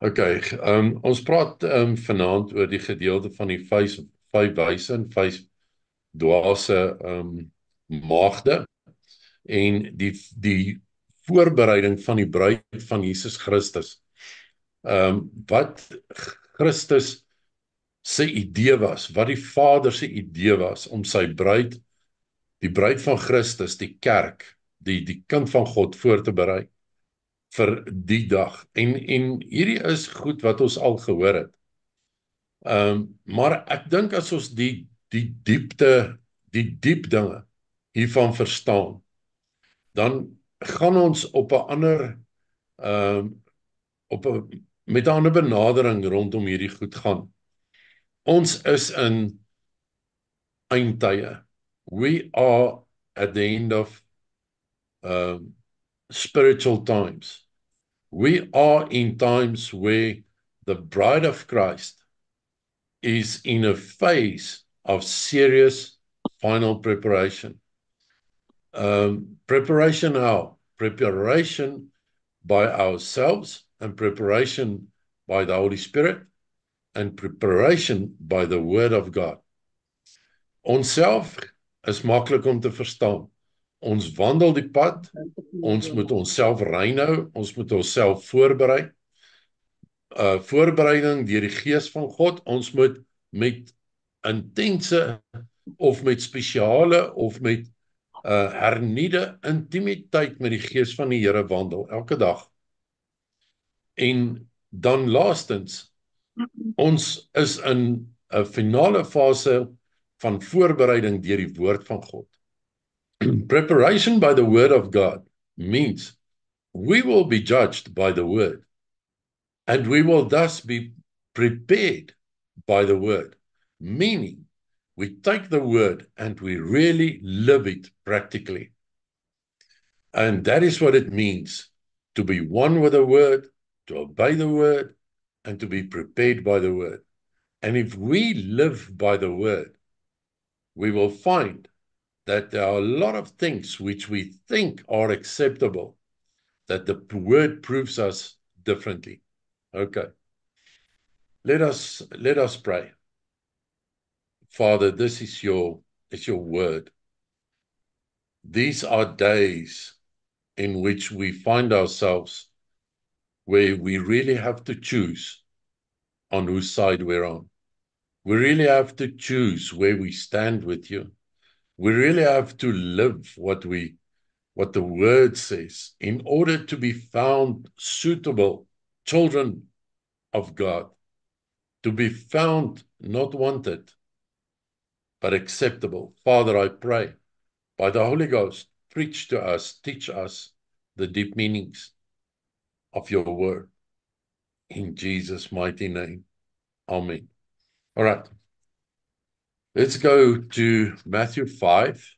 Okay, ons praat vanaand oor die gedeelte van die vyf wyse en vyf dwaase maagde en die voorbereiding van die bruid van Jesus Christus. Wat Christus se idee was, wat die Vader se idee was om sy bruid, die bruid van Christus, die kerk, die kind van God voor te berei vir die dag. En hierdie is goed wat ons al gehoor het. Maar ek dink as ons die diepte, die diep dinge hiervan verstaan, dan gaan ons op 'n ander ehm op 'n met 'n ander benadering rondom hierdie goed gaan. Ons is in eindtye. We are at the end of um spiritual times. We are in times where the bride of Christ is in a phase of serious final preparation. Preparation how? Preparation by ourselves and preparation by the Holy Spirit and preparation by the Word of God. Onsself is maklik om te verstaan. Ons wandel die pad, ons moet onsself reinhou, ons moet onsself voorberei. Voorbereiding deur die Gees van God, ons moet met intense of met spesiale of met hernieude intimiteit met die Gees van die Here wandel elke dag. En dan laastens, ons is in 'n finale fase van voorbereiding deur die woord van God. Preparation by the word of God means we will be judged by the word, and we will thus be prepared by the word, meaning we take the word and we really live it practically. And that is what it means to be one with the word, to obey the word, and to be prepared by the word. And if we live by the word, we will find that there are a lot of things which we think are acceptable, that the word proves us differently. Okay. Let us pray. Father, this is your word. These are days in which we find ourselves where we really have to choose on whose side we're on. We really have to choose where we stand with you. We really have to live what the word says in order to be found suitable children of God, to be found not wanted, but acceptable. Father, I pray, by the Holy Ghost, preach to us, teach us the deep meanings of your word. In Jesus' mighty name. Amen. All right. Let's go to Matthew 5.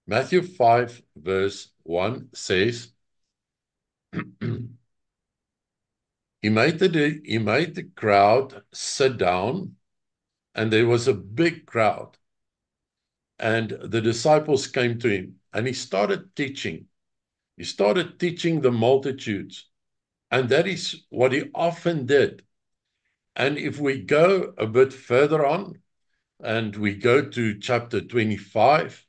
Matthew 5, verse 1 says, He made the crowd sit down, and there was a big crowd. And the disciples came to him, and he started teaching. He started teaching the multitudes. And that is what he often did. And if we go a bit further on, and we go to chapter 25,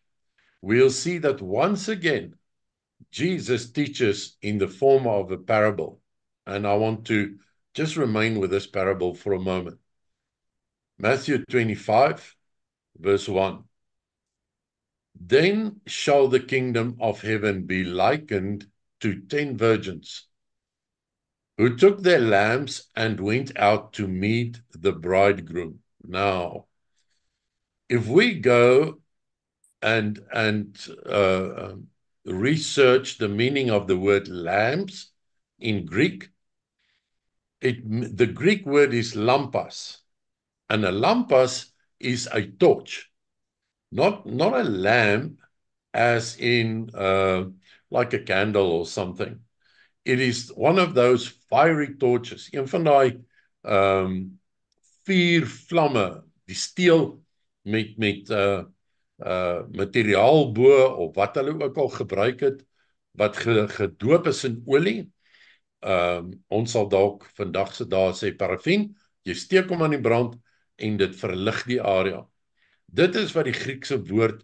we'll see that once again, Jesus teaches in the form of a parable. And I want to just remain with this parable for a moment. Matthew 25, verse 1. Then shall the kingdom of heaven be likened to 10 virgins, who took their lamps and went out to meet the bridegroom. Now, if we go and research the meaning of the word lamps in Greek, the Greek word is lampas, and a lampas is a torch, not a lamp as in like a candle or something. It is one of those fiery torches, een van daai vuur vlamme, die steel met materiaal bo of wat hulle ook al gebruik het, wat gedoop is in olie, Ons sal dalk vandag se dae sê parafin, jy steek hom aan die brand en dit verlig die area. Dit is wat die Griekse woord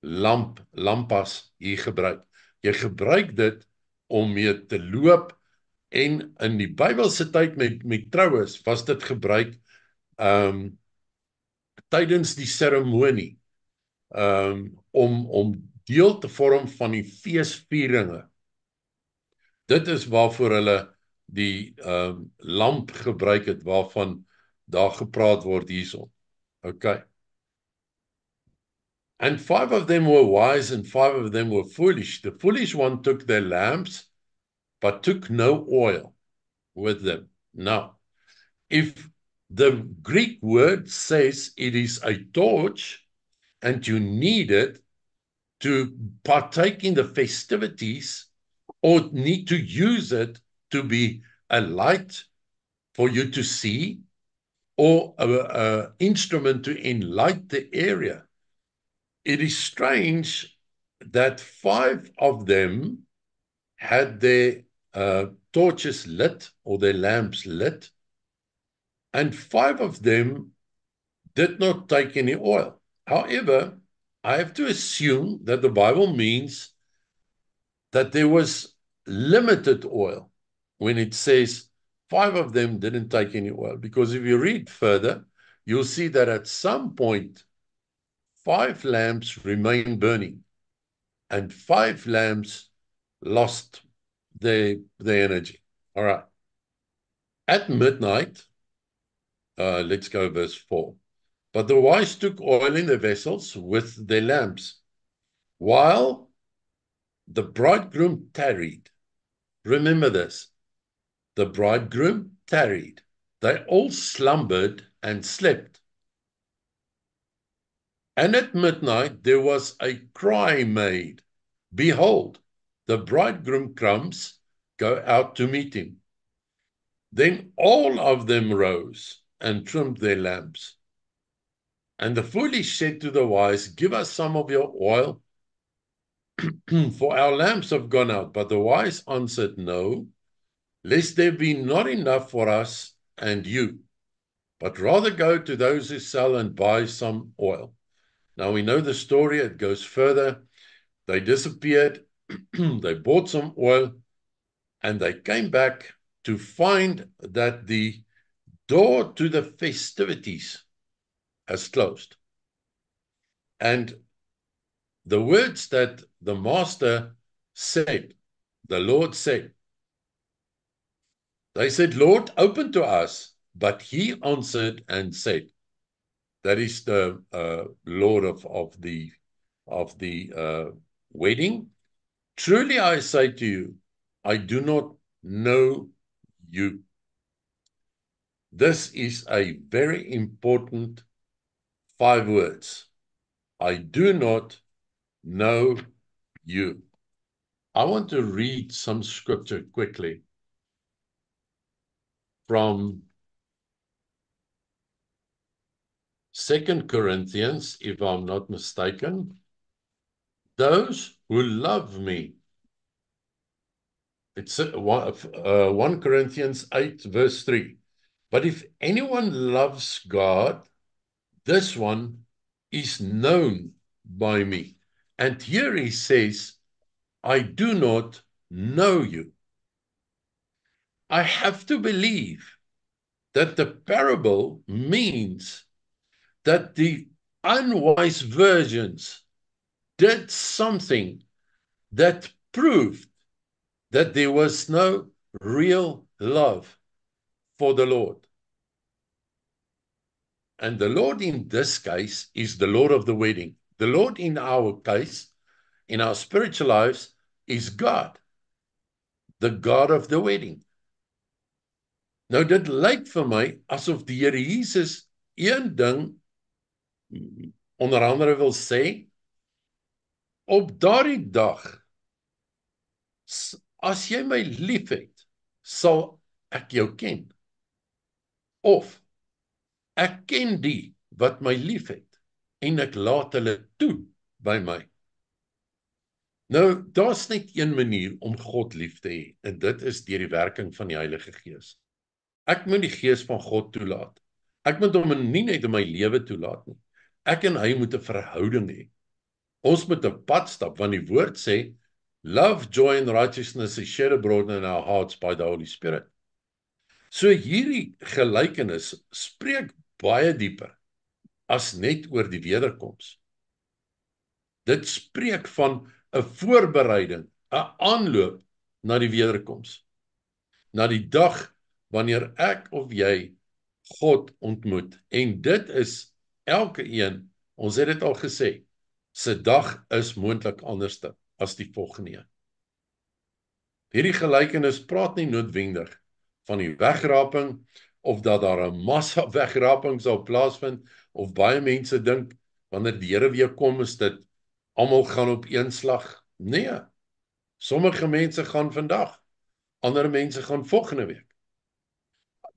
lampas hier gebruik. Jy gebruik dit om mee te loop en in die Bybelse tyd met troues was dit gebruik tydens die seremonie om deel te vorm van die feesvieringe. Dit is waarvoor hulle die lamp gebruik het waarvan daar gepraat word hierson. Okay. And 5 of them were wise and 5 of them were foolish. The foolish one took their lamps, but took no oil with them. Now, if the Greek word says it is a torch and you need it to partake in the festivities or need to use it to be a light for you to see or an instrument to enlight the area, it is strange that 5 of them had their torches lit or their lamps lit, and 5 of them did not take any oil. However, I have to assume that the Bible means that there was limited oil when it says 5 of them didn't take any oil, because if you read further, you'll see that at some point 5 lamps remained burning, and 5 lamps lost their energy. All right. At midnight, let's go verse 4. But the wise took oil in their vessels with their lamps, while the bridegroom tarried. Remember this. The bridegroom tarried. They all slumbered and slept. And at midnight there was a cry made, behold, the bridegroom comes, go out to meet him. Then all of them rose and trimmed their lamps. And the foolish said to the wise, give us some of your oil, for our lamps have gone out. But the wise answered, no, lest there be not enough for us and you, but rather go to those who sell and buy some oil. Now we know the story, it goes further. They disappeared, they bought some oil, and they came back to find that the door to the festivities has closed. And the words that the master said, the Lord said, they said, Lord, open to us. But he answered and said, that is the Lord of the wedding. Truly I say to you, I do not know you. This is a very important 5 words. I do not know you. I want to read some scripture quickly from 2 Corinthians, if I'm not mistaken. Those who love me. It's 1 Corinthians 8, verse 3. But if anyone loves God, this one is known by me. And here he says, I do not know you. I have to believe that the parable means that the unwise virgins did something that proved that there was no real love for the Lord. And the Lord in this case is the Lord of the wedding. The Lord in our case, in our spiritual lives, is God, the God of the wedding. Nou dit lyk vir my asof die Here Jesus een ding onder andere wil sê, op daardie dag, as jy my liefhet, sal ek jou ken. Of ek ken die wat my liefhet en ek laat hulle toe by my. Nou, daar's net een manier om God lief te hê, en dit is deur die werking van die Heilige Gees. Ek moet die Gees van God toelaat. Ek moet hom nie net in my lewe toelaat nie. Ek en hy moet 'n verhouding hê. Ons moet 'n pad stap, want die woord sê, love, joy and righteousness is shed abroad in our hearts by the Holy Spirit. So hierdie gelykenis spreek baie dieper as net oor die wederkoms. Dit spreek van 'n voorbereiding, 'n aanloop na die wederkoms. Na die dag wanneer ek of jy God ontmoet. En dit is elke een, ons het dit al gesê, se dag is moontlik anderste as die volgende een. Hierdie gelykenis praat nie noodwendig van die wegraping of dat daar 'n massa wegraping sal plaasvind of baie mense dink wanneer die Here weer kom is dit almal gaan op een slag. Nee. Sommige mense gaan vandag, ander mense gaan volgende week.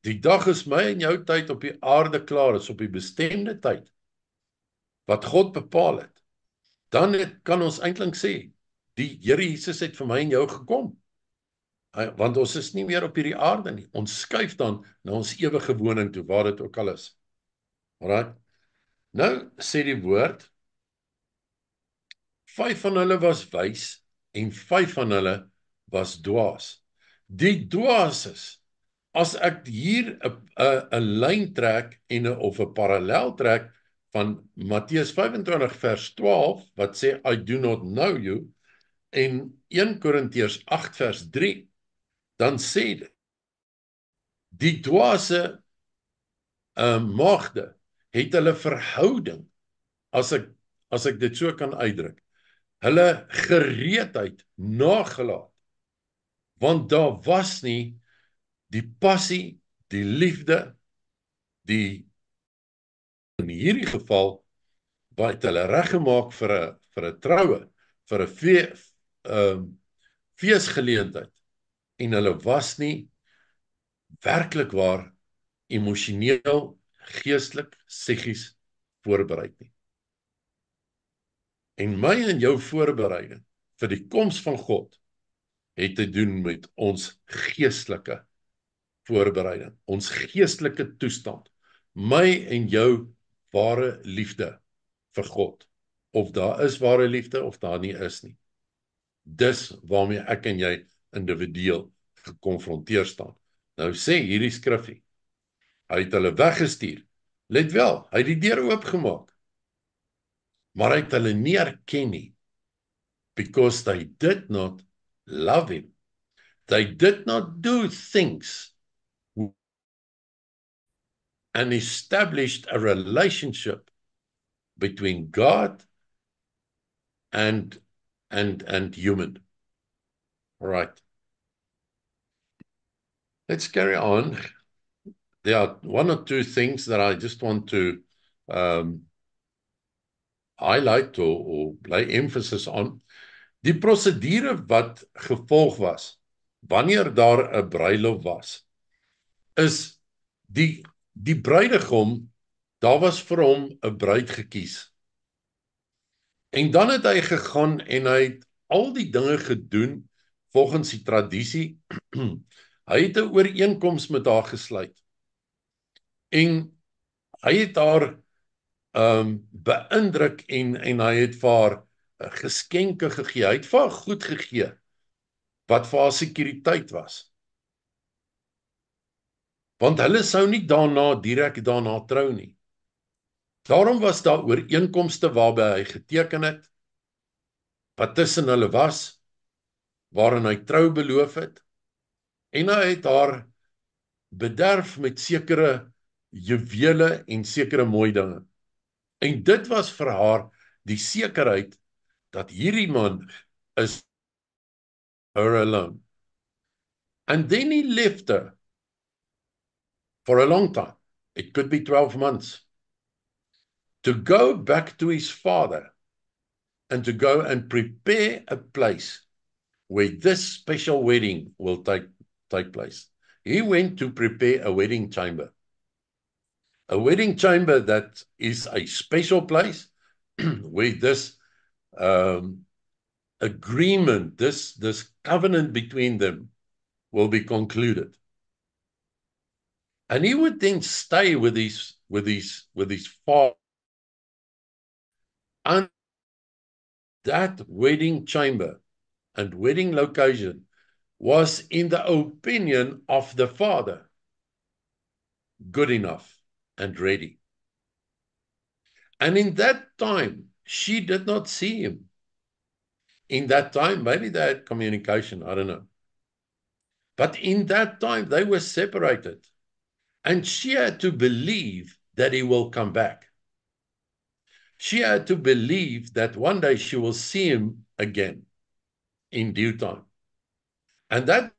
Die dag is my en jou tyd op die aarde klaar is, op die bestemde tyd wat God bepaal het. Dan kan ons eintlik sê, die Here Jesus het vir my en jou gekom. Want ons is nie meer op hierdie aarde nie. Ons skuif dan na ons ewige woning toe, waar dit ook al is. Alright. Nou sê die woord, 5 van hulle was wys en 5 van hulle was dwaas. Die dwaases, as ek hier 'n lyn trek of 'n parallel trek van Matteus 25 vers 12 wat sê I do not know you en 1 Korintiërs 8 vers 3, dan sê dit die dwaase maagde het hulle verhouding, as ek dit so kan uitdruk, hulle gereedheid nagelaat, want daar was nie die passie, die liefde, in hierdie geval wat hulle reggemaak vir 'n troue, vir 'n feesgeleentheid, en hulle was nie werklik waar emosioneel, geestelik, psigies voorbereid nie. En my en jou voorbereiding vir die koms van God het te doen met ons geestelike voorbereiding, ons geestelike toestand, my en jou ware liefde vir God, of daar is ware liefde of daar nie is nie. Dis waarmee ek en jy individueel gekonfronteer staan. Nou sê hierdie skrifgie, hy het hulle weggestuur. Let wel, hy het die deur oopgemaak, maar hy het hulle nie erken nie, because they did not love him. They did not do things and established a relationship between God and human. All right. Let's carry on. There are one or two things that I just want to highlight or lay emphasis on. Die prosedure wat gevolg was, wanneer daar 'n bruilof was, is die bruidegom, daar was vir hom 'n bruid gekies. En dan het hy gegaan en hy het al die dinge gedoen volgens die tradisie. Hy het 'n ooreenkoms met haar gesluit. En hy het haar beïndruk en hy het vir haar geskenke gegee. Hy het vir haar goed gegee wat vir haar sekuriteit was. Want hulle sou nie direk daarna trou nie. Daarom was daar ooreenkomste waarby hy geteken het, wat tussen hulle was, waarin hy trou beloof het, en hy het haar bederf met sekere juwele en sekere mooi dinge. En dit was vir haar die sekerheid dat hierdie man is her alone. And then he left her for a long time. It could be 12 months. To go back to his father and to go and prepare a place where this special wedding will take place. He went to prepare a wedding chamber. A wedding chamber that is a special place where this agreement, this covenant between them will be concluded. And he would then stay with his father. And that wedding chamber and wedding location was, in the opinion of the father, good enough and ready. And in that time, she did not see him. In that time, maybe they had communication, I don't know. But in that time, they were separated. And she had to believe that he will come back. She had to believe that one day she will see him again in due time. And that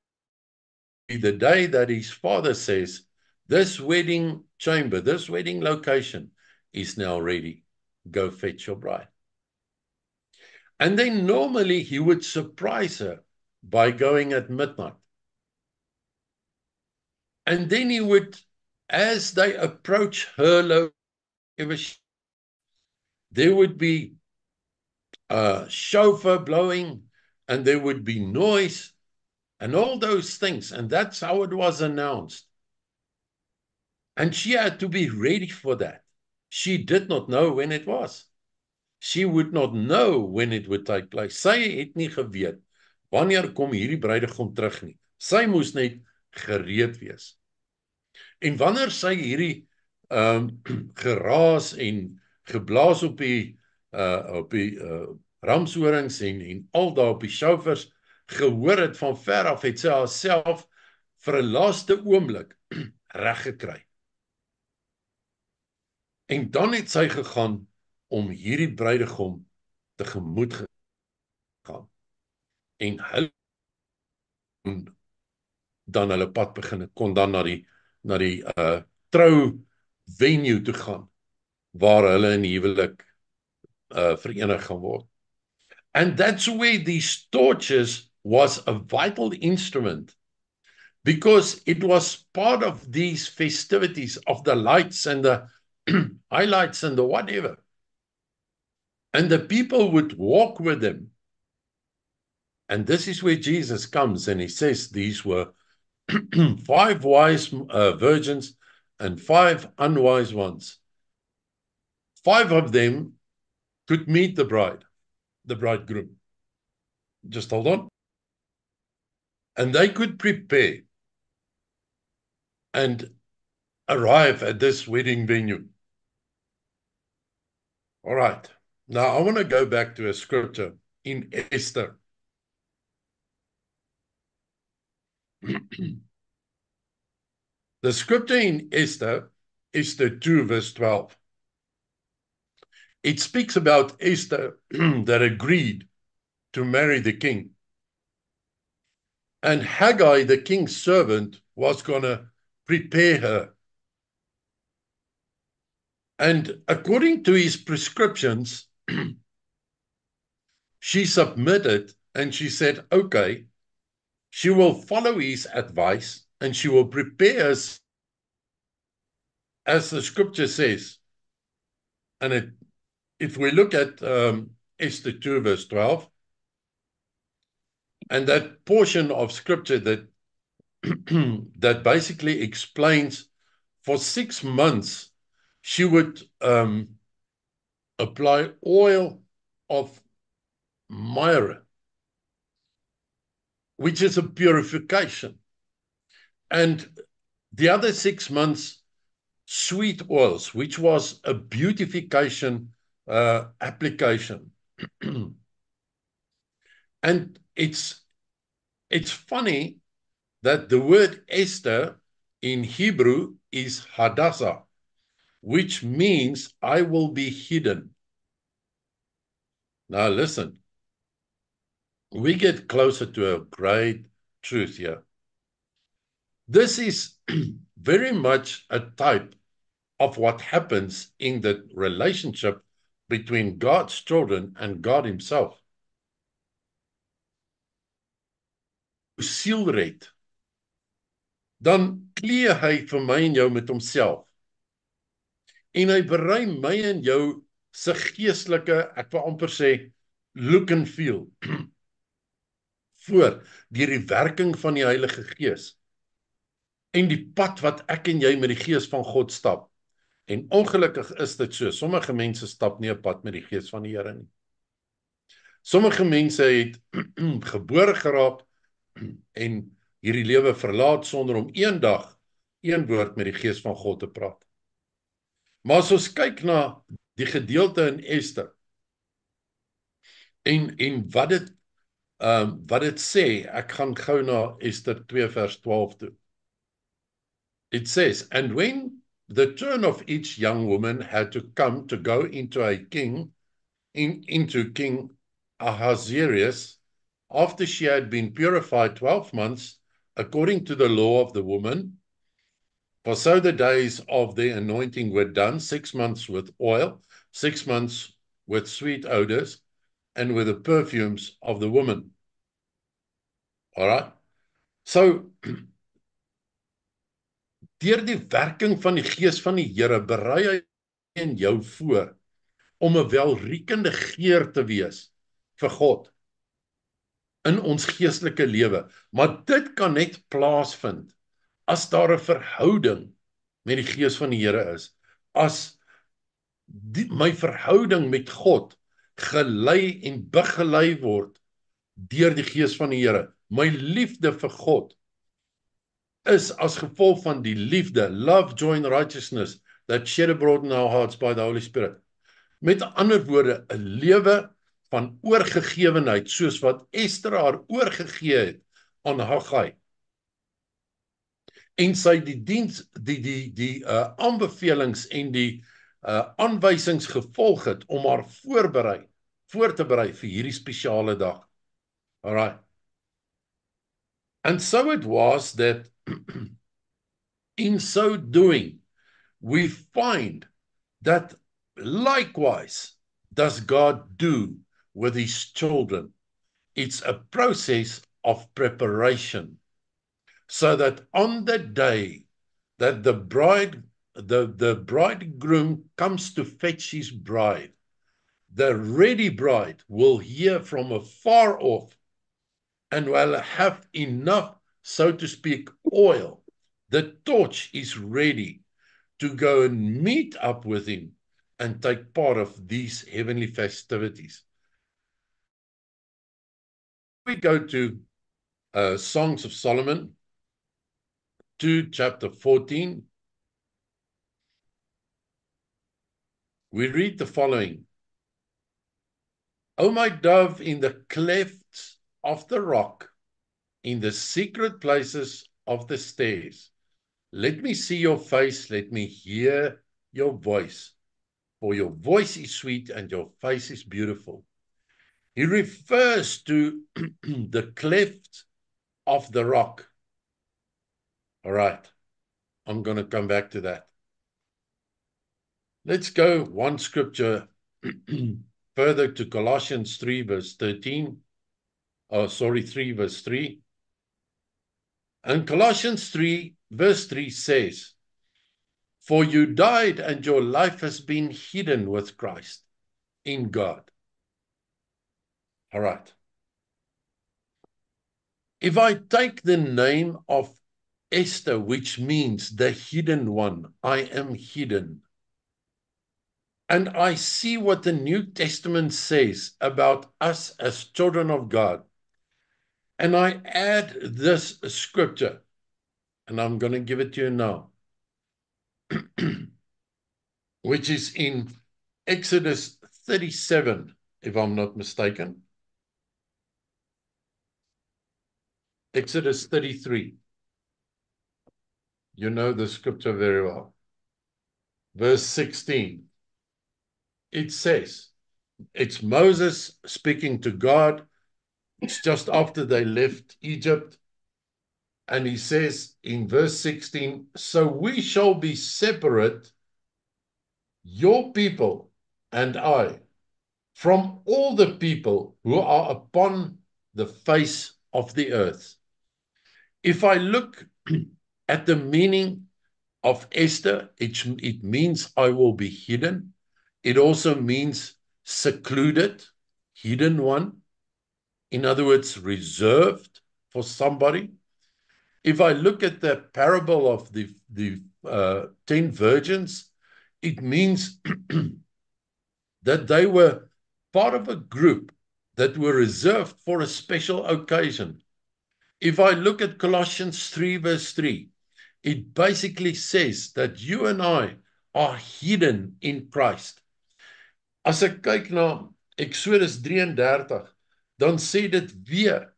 be the day that his father says, this wedding chamber, this wedding location is now ready. Go fetch your bride. And then normally he would surprise her by going at midnight. And then he would, as they approach her location, there would be a shofar blowing, and there would be noise, and all those things. And that's how it was announced. And she had to be ready for that. She did not know when it was. She would not know when it would take place. Sy het nie geweet wanneer kom hierdie bruidegom terug nie. Sy moes net gereed wees. En wanneer sy hierdie geraas en geblaas op die ramshorings en al daar op die shofars gehoor het van ver af, het sy haarself vir 'n laaste oomblik reg gekry. En dan het sy gegaan om hierdie bruidegom tegemoet gegaan. En hulle dan hulle pad begin, kon dan na die trou venue toe gaan, waar hulle in huwelik verenig gaan word. And that's where these torches was a vital instrument, because it was part of these festivities of the lights and the highlights and the whatever. And the people would walk with them. And this is where Jesus comes and he says these were 5 wise virgins and 5 unwise ones. 5 of them could meet the bridegroom. Just hold on. And they could prepare and arrive at this wedding venue. All right. Now I want to go back to a scripture in Esther. The scripture in Esther 2 verse 12. It speaks about Esther that agreed to marry the king. And Haggai, the king's servant, was going to prepare her. And according to his prescriptions, she submitted and she said, okay, she will follow his advice and she will prepare us as the scripture says. And if we look at Esther 2 verse 12, and that portion of scripture that that basically explains for 6 months she would apply oil of myrrh, which is a purification, and the other 6 months sweet oils, which was a beautification application. And it's funny that the word Esther in Hebrew is Hadassah, which means I will be hidden. Now listen, we get closer to a great truth here. This is very much a type of what happens in the relationship between God's children and God himself. Siel red, dan klee hy vir my en jou met homself. En hy berei my en jou se geestelike, ek wil amper sê, look and feel voor deur die werking van die Heilige Gees en die pad wat ek en jy met die Gees van God stap. En ongelukkig is dit so, sommige mense stap nie 'n pad met die Gees van die Here nie. Sommige mense het gebore geraak en hierdie lewe verlaat sonder om eendag een woord met die Gees van God te praat. Maar as ons kyk na die gedeelte in Ester en wat dit sê, ek gaan gou na Ester 2 vers 12 toe. It says, and when the turn of each young woman had to come to go into into King Ahasuerus, after she had been purified 12 months, according to the law of the woman, for so the days of the anointing were done, 6 months with oil, 6 months with sweet odors, and with the perfumes of the woman. All right? So, deur die werking van die Gees van die Here berei hy en jou voor om 'n welriekende geur te wees vir God in ons geestelike lewe. Maar dit kan net plaasvind as daar 'n verhouding met die Gees van die Here is. As my verhouding met God gelei en begelei word deur die Gees van die Here. My liefde vir God is as gevolg van die liefde, love, joy and righteousness that shed abroad in our hearts by the Holy Spirit. Met ander woorde, 'n lewe van oorgegewenheid, soos wat Ester haar oorgegee het aan Haggai. En sy die diens, die aanbevelings en die aanwysings gevolg het om haar voor te berei vir hierdie spesiale dag. Alright. And so it was that in so doing, we find that likewise does God do with his children. It's a process of preparation, so that on the day that the bridegroom comes to fetch his bride, the ready bride will hear from afar off and will have enough, so to speak, oil. The torch is ready to go and meet up with him and take part of these heavenly festivities. We go to Songs of Solomon, chapter 14. We read the following. O my dove, in the clefts of the rock, in the secret places of the stairs, let me see your face, let me hear your voice, for your voice is sweet and your face is beautiful. He refers to the cleft of the rock. All right, I'm going to come back to that. Let's go one scripture further to Colossians 3 verse 13. 3 verse 3. And Colossians 3 verse 3 says, for you died and your life has been hidden with Christ in God. All right. If I take the name of Esther, which means the hidden one, I am hidden, and I see what the New Testament says about us as children of God, and I add this scripture, and I'm going to give it to you now, which is in Exodus 37, if I'm not mistaken. Exodus 33. You know the scripture very well. Verse 16. It says, it's Moses speaking to God. It's just after they left Egypt. And he says in verse 16, so we shall be separate, your people and I, from all the people who are upon the face of the earth. If I look at the meaning of Esther, it means I will be hidden. It also means secluded, hidden one. In other words, reserved for somebody. If I look at the parable of the 10 virgins, it means that they were part of a group that were reserved for a special occasion. If I look at Colossians 3 verse 3, it basically says that you and I are hidden in Christ. As ek kyk na Exodus 33, dan sê dit weer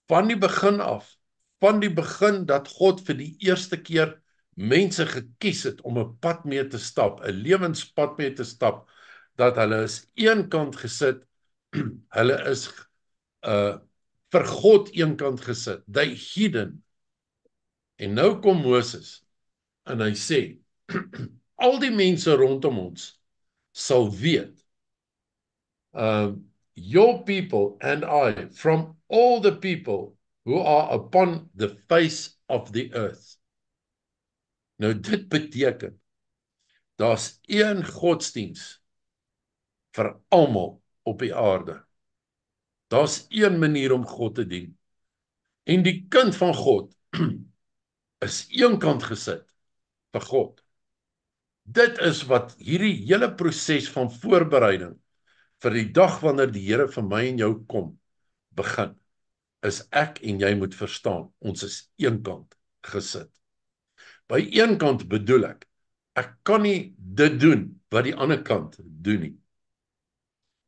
van die begin af, van die begin dat God vir die eerste keer mense gekies het om 'n pad mee te stap, 'n lewenspad mee te stap, dat hulle is eenkant gesit, hulle is vir God eenkant gesit, they hidden. En nou kom Moses en hy sê, al die mense rondom ons sal weet, your people and I, from all the people who are upon the face of the earth. Nou dit beteken, daar's een godsdiens vir almal op die aarde. Daar's een manier om God te dien. En die kind van God is eenkant gesit vir God. Dit is wat hierdie hele proses van voorbereiding vir die dag wanneer die Here vir my en jou kom, begin, is ek en jy moet verstaan, ons is eenkant gesit. By eenkant bedoel ek kan nie dit doen wat die ander kant doen nie.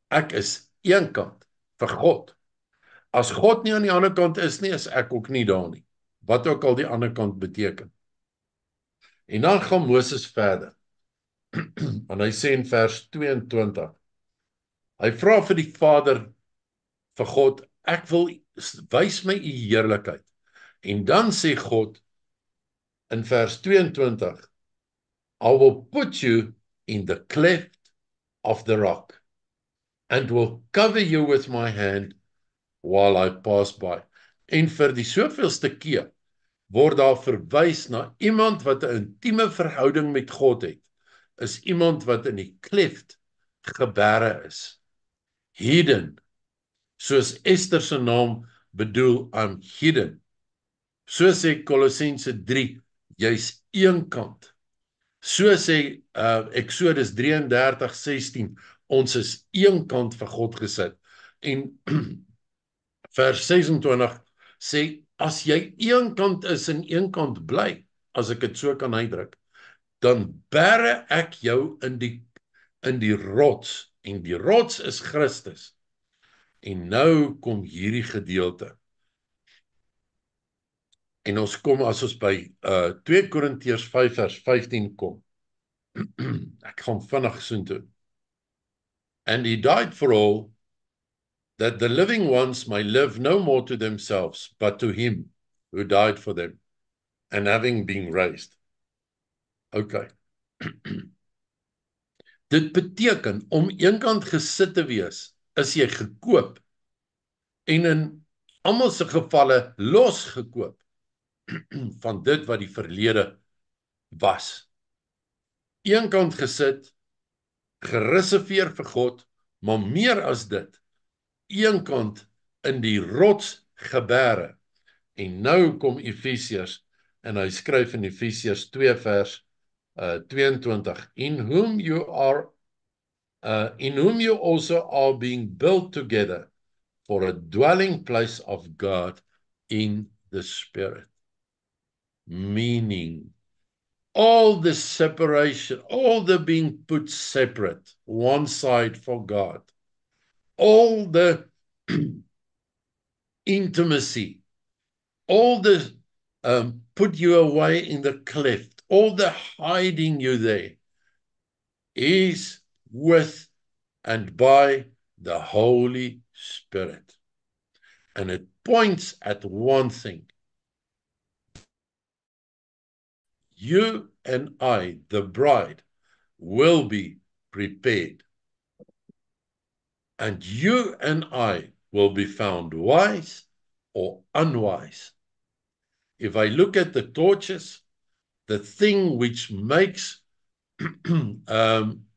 Ek is eenkant vir God. As God nie aan die ander kant is nie, is ek ook nie daar nie. Wat ook al die ander kant beteken. En dan gaan Moses verder. En hy sê in vers 22, hy vra vir die Vader, vir God, ek wil, wys my u heerlikheid. En dan sê God, in vers 22, I will put you in the cleft of the rock, and will cover you with my hand while I pass by. En vir die soveelste keer, word daar verwys na iemand wat 'n intieme verhouding met God het, is iemand wat in die kleft gebere is. Hidden, soos Esther se naam bedoel, I'm hidden. So sê Kolossense 3, jy's eenkant. So sê Exodus 33:16, ons is eenkant vir God gesit. En vers 26 sê, as jy eenkant is en eenkant bly, as ek dit so kan uitdruk, dan bære ek jou in die rots, en die rots is Christus. En nou kom hierdie gedeelte. En ons kom, as ons by 2 Korintiërs 5 vers 15 kom. Ek gaan vinnig soontoe. And he died for all, that the living ones may live no more to themselves, but to him who died for them, and having been raised. Okay. Dit beteken, om eenkant gesit te wees, is jy gekoop, en in almal se gevalle losgekoop, van dit wat die verlede was. Eenkant gesit, gereserveer vir God, maar meer as dit, eenkant in die rots gebere. En nou kom Efesiërs, en hy skryf in Efesiërs 2 vers 22, in whom you also are being built together for a dwelling place of God in the Spirit. Meaning, all the separation, all the being put separate, one side for God, all the intimacy, all the put you away in the cleft, all the hiding you there, is with and by the Holy Spirit. And it points at one thing. You and I, the bride, will be prepared. And you and I will be found wise or unwise. If I look at the torches, the thing which makes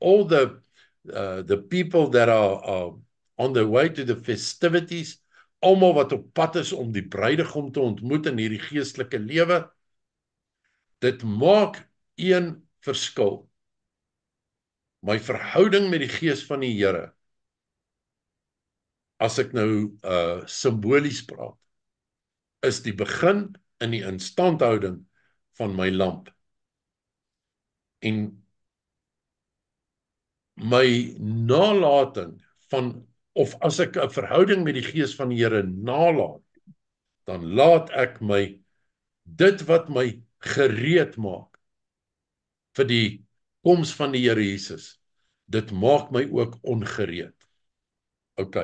all the people that are on the way to the festivities, almal wat op pad is om die bruidegom te ontmoet in hierdie geestelike lewe. Dit maak een verskil. My verhouding met die Gees van die Here, as ek nou simbolies praat, is die begin in die instandhouding van my lamp. En my nalating van, of as ek 'n verhouding met die Gees van die Here nalaat, dan laat ek my, dit wat my gereed maak vir die koms van die Here Jesus, dit maak my ook ongereed. OK.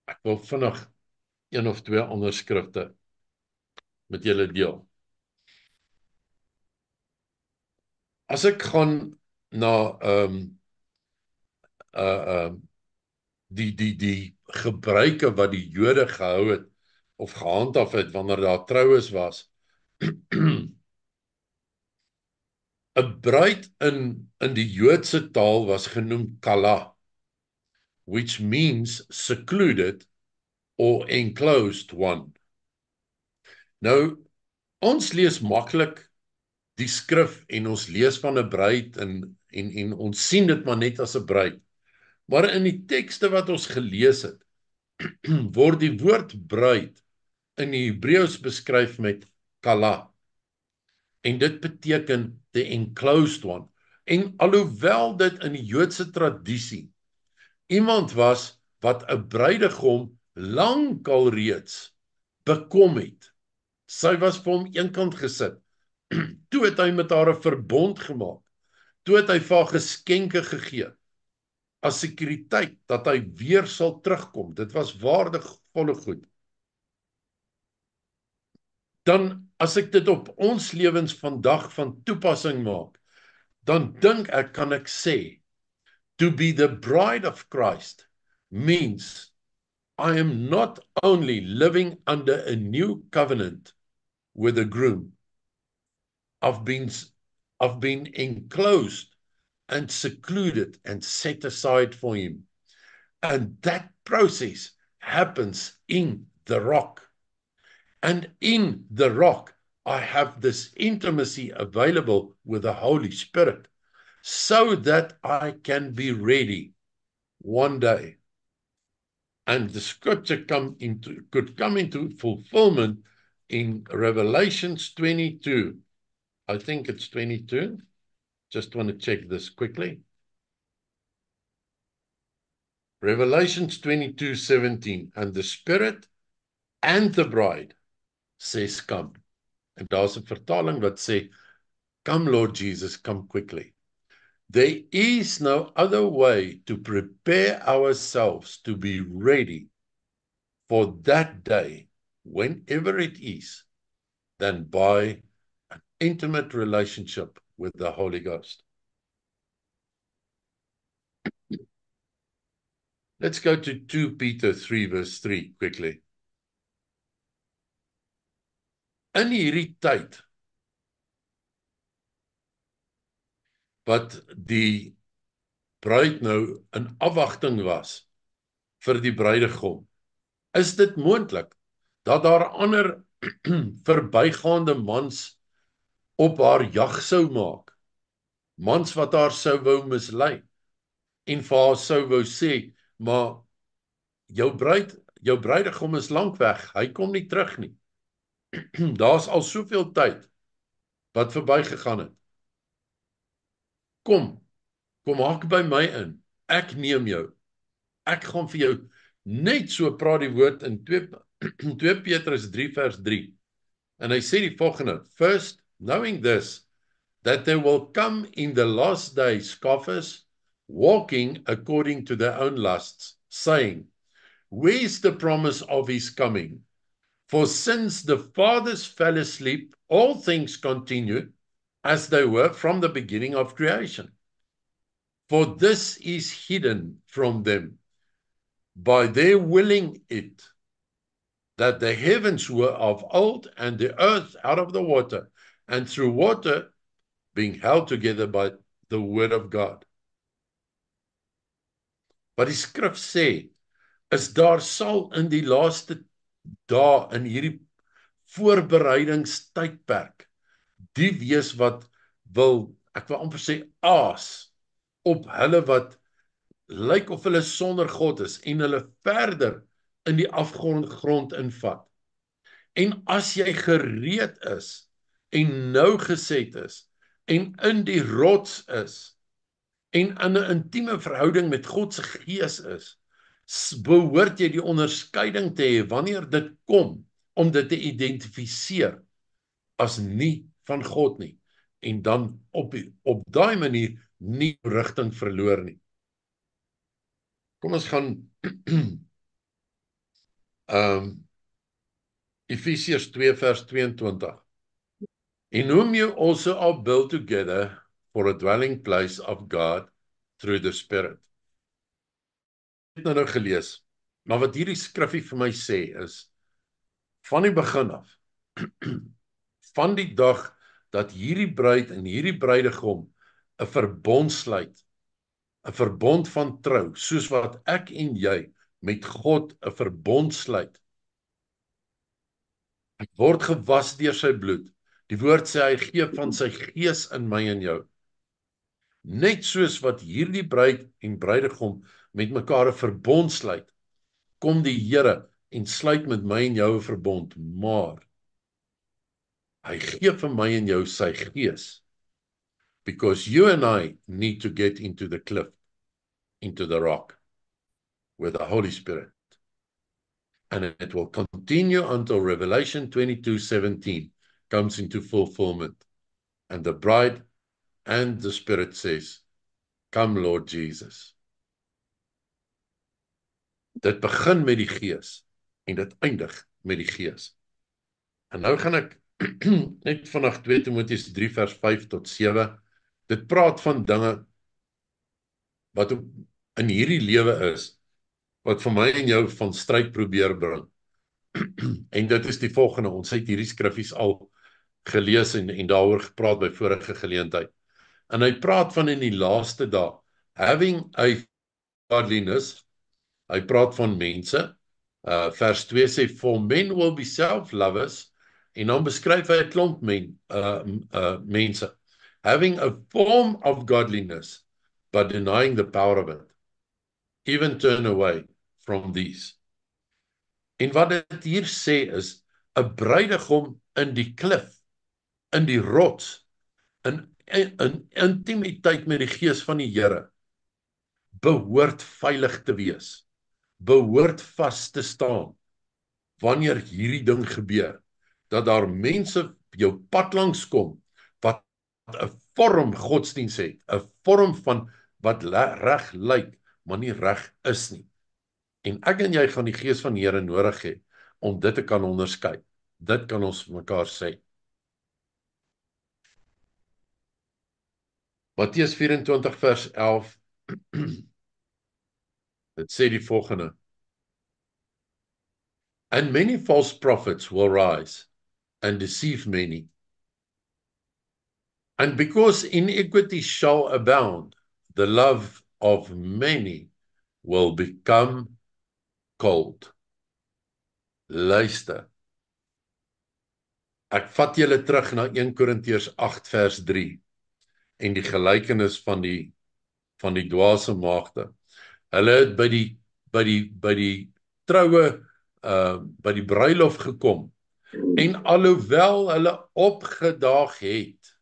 Ek wil vinnig een of twee ander skrifte met julle deel. As ek gaan na die gebruike wat die Jode gehou het of gehandhaaf het wanneer daar troues was. 'n bruid in die Joodse taal was genoem kala, which means secluded or enclosed one. Nou, ons lees maklik die skrif en ons lees van 'n bruid en ons sien dit maar net as 'n bruid. Maar in die tekste wat ons gelees het, word die woord bruid in die Hebreëus beskryf met kala. En dit beteken the enclosed one. En alhoewel dit in die Joodse tradisie iemand was wat 'n bruidegom lankal reeds bekom het. Sy was vir hom eenkant gesit. Toe het hy met haar 'n verbond gemaak. Toe het hy vir haar geskenke gegee as sekuriteit dat hy weer sal terugkom. Dit was waardevolle goed. Dan as ek dit op ons lewens vandag van toepassing maak, dan dink ek kan ek sê, to be the bride of Christ means I am not only living under a new covenant with the groom. I've been enclosed and secluded and set aside for him. And that process happens in the rock. And in the rock, I have this intimacy available with the Holy Spirit so that I can be ready one day. And the scripture could come into fulfillment in Revelations 22. I think it's 22. Just want to check this quickly. Revelations 22:17. And the Spirit and the bride says, come. En daar's 'n vertaling wat sê, come Lord Jesus, come quickly. There is no other way to prepare ourselves to be ready for that day, whenever it is, than by an intimate relationship with the Holy Ghost. Let's go to 2 Peter 3 verse 3 quickly. In hierdie tyd wat die bruid nou in afwagting was vir die bruidegom, is dit moontlik dat daar ander verbygaande mans op haar jag sou maak, mans wat haar sou wou mislei en vir haar sou wou sê, maar jou bruidegom is lank weg, hy kom nie terug nie. Daar's al soveel tyd wat verbygegaan het. Kom haak by my in, ek neem jou, ek gaan vir jou, net so praat die woord in 2 Petrus 3 vers 3, en hy sê die volgende, first, knowing this, that there will come in the last days scoffers, walking according to their own lusts, saying, where is the promise of his coming? For since the fathers fell asleep, all things continue as they were from the beginning of creation. For this is hidden from them by their willing it, that the heavens were of old and the earth out of the water, and through water being held together by the word of God. Wat die skrif sê, is daar sal in die laaste dae, in hierdie voorbereidingstydperk, die wees wat ek wil amper sê, aas op hulle wat lyk of hulle sonder God is en hulle verder in die afgrond invat. En as jy gereed is en nou geset is en in die rots is en in 'n intieme verhouding met God se gees is, behoort jy die onderskeiding te hê wanneer dit kom om dit te identifiseer as nie van God nie en dan op daai manier nie rigting verloor nie. Kom ons gaan Efesiërs 2 vers 22. In whom you also are built together for a dwelling place of God through the Spirit. Ek het nou gelees, maar wat hierdie skrifgie vir my sê is, van die begin af, van die dag dat hierdie bruid en hierdie bruidegom 'n verbond sluit, 'n verbond van trou, soos wat ek en jy met God 'n verbond sluit. Ek word gewas deur sy bloed. Die woord sê hy gee van sy gees in my en jou. Net soos wat hierdie bruid en bruidegom met mekaar 'n verbond sluit, kom die Here en sluit met my en jou 'n verbond, maar hy gee vir my en jou sy gees. Because you and I need to get into the cliff, into the rock, with the Holy Spirit. And it will continue until Revelation 22:17 comes into fulfillment. And the bride and the Spirit says, "Come, Lord Jesus." Dit begin met die gees en dit eindig met die gees. En nou gaan ek net vanaf 2 Timoteus 3 vers 5 tot 7. Dit praat van dinge wat in hierdie lewe is, wat vir my en jou van stryd probeer bring. En dit is die volgende, ons het hierdie skriffies al gelees en daaroor gepraat by vorige geleentheid. En hy praat van in die laaste dae, having a godliness, hy praat van mense, vers 2 sê, for men will be self-lovers, en dan beskryf hy 'n klomp mense, having a form of godliness, but denying the power of it, even turn away from these. En wat dit hier sê is, 'n bruidegom in die klif, in die rots, in intimiteit met die gees van die Here, behoort veilig te wees, behoort vas te staan, wanneer hierdie ding gebeur, dat daar mense jou pad langs kom, wat 'n vorm godsdiens het, 'n vorm van wat reg lyk, maar nie reg is nie. En ek en jy gaan die gees van die Here nodig hê, om dit te kan onderskei. Dit kan ons vir mekaar sê. Matteus 24 vers 11, dit sê die volgende, and many false prophets will rise and deceive many. And because iniquity shall abound, the love of many will become cold. Luister. Ek vat julle terug na 1 Korintiërs 8 vers 3 en die gelykenis van die dwaase maagde. Hulle het by die troue, by die bruilof gekom, en alhoewel hulle opgedaag het,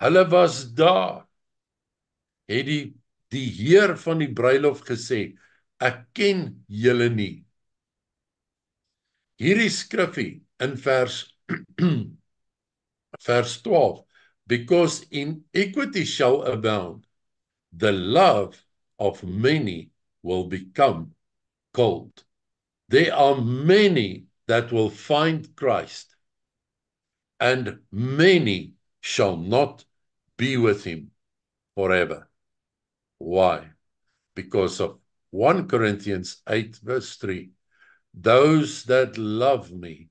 hulle was daar, het die heer van die bruilof gesê, ek ken julle nie. Hierdie skrifgie in vers 12, because iniquity shall abound, the love of many will become cold. There are many that will find Christ, and many shall not be with him forever. Why? Because of 1 Corinthians 8 verse 3. Those that love me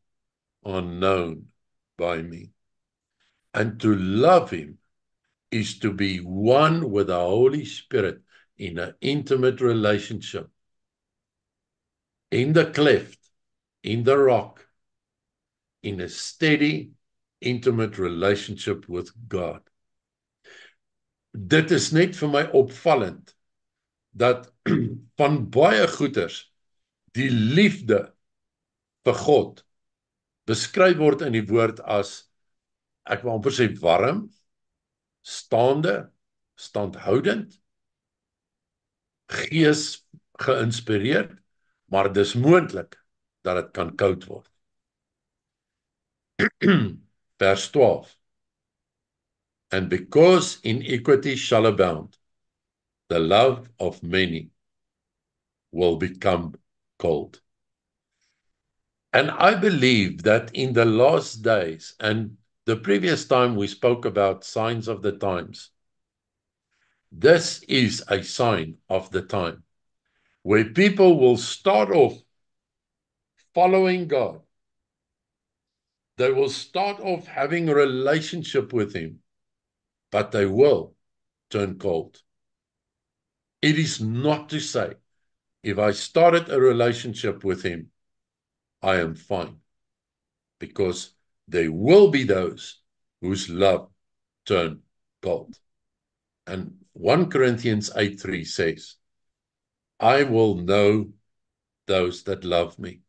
are known by me. And to love him is to be one with the Holy Spirit in an intimate relationship, in the cleft, in the rock, in a steady, intimate relationship with God. Dit is net vir my opvallend, dat van baie goeders, die liefde vir God, beskryf word in die woord as, ek wil amper sê warm, staande, standhoudend, gees geïnspireerd, maar dis moontlik dat dit kan koud word. Vers 12. And because iniquity shall abound, the love of many will become cold. And I believe that in the last days, and the previous time we spoke about signs of the times, this is a sign of the time where people will start off following God. They will start off having a relationship with Him, but they will turn cold. It is not to say, if I started a relationship with Him, I am fine. Because there will be those whose love turn cold. And 1 Corinthians 8:3 says, I will know those that love me,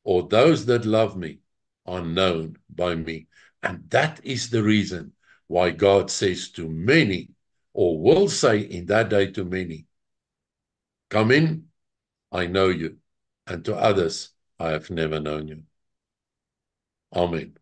or those that love me are known by me. And that is the reason why God says to many, or will say in that day to many, come in, I know you, and to others, I have never known you. Amen.